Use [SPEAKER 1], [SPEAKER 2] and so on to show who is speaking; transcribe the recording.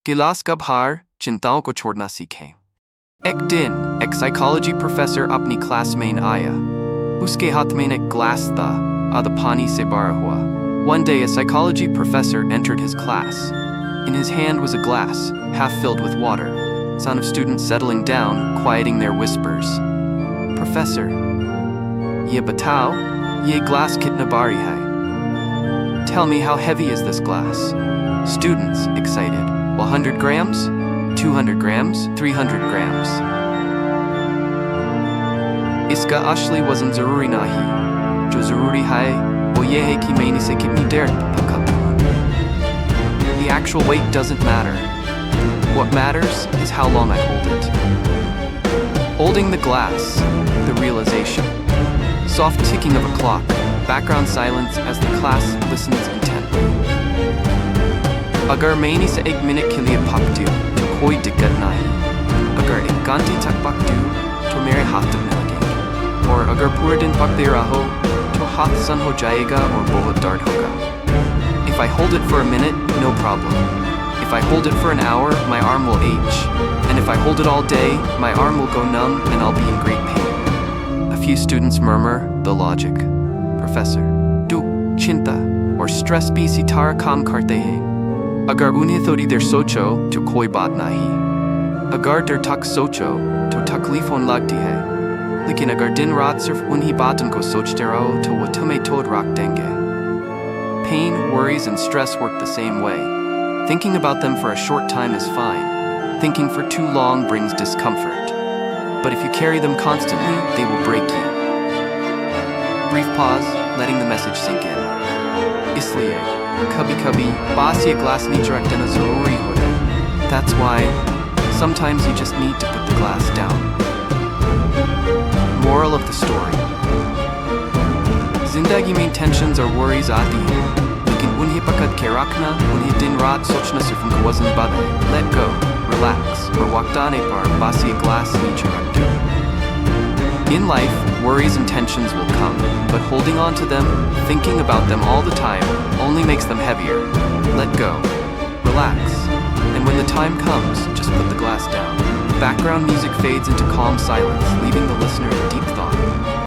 [SPEAKER 1] गिलास का भार चिंताओं को छोड़ना सीखें। एक दिन एक साइकोलॉजी प्रोफेसर अपनी क्लास में आया। उसके हाथ में एक ग्लास था, आधा पानी से भरा हुआ। One day a psychology professor entered his class. In his hand was a glass, half filled with water. Sound of students settling down, quieting their whispers. Professor, ye batao, ye glass kitna bari hai? Tell me, how heavy is this glass? Students, excited. 100 grams? 200 grams? 300 grams? Iska ashli wazn zaruri nahi. Jo zaruri hai, wo ye hai ki main ise kitni der tak karta hu. The actual weight doesn't matter. What matters is how long I hold it. Holding the glass, the realization. Soft ticking of a clock, background silence as the class listens intently. Agar maini se ek minute ke liye pakdu, to koi dikkat nahi. Agar ek ganti tak pakdu, to mere haath dubne lagenge. Or agar pura din pakde raho, to haath san ho jayega aur bahut dard hoga. If I hold it for a minute, no problem. If I hold it for an hour, my arm will ache. And if I hold it all day, my arm will go numb and I'll be in great pain. A few students murmur the logic. Professor, du chinta or stress bhi sitara kaam karte hain. Agar unhe thodi der socho to koi baat nahi. Agar der tak socho to takleef hon lagti hai. Lekin agar din raat sirf unhi baatan ko sochte raho to wo tumhe tod rak denge. Pain, worries and stress work the same way. Thinking about them for a short time is fine. Thinking for too long brings discomfort. But if you carry them constantly, they will break you. Brief pause, letting the message sink in. Isliye, kabhi-kabhi, baas ye glass neech rakh dena zaruri hota hai. That's why sometimes you just need to put the glass down. Moral of the story. Zindagi mein tensions or worries aati hain. लेकिन उन्हें पकड़ के रखना, उन्हें दिन रात सोचना सिर्फ उनका वजन बढ़ा है. Let go, relax, और वक्त आने पर बस ये ग्लास नीचे रख दो. In life, worries and tensions will come, but holding on to them, thinking about them all the time, only makes them heavier. Let go, relax, and when the time comes, just put the glass down. Background music fades into calm silence, leaving the listener in deep thought.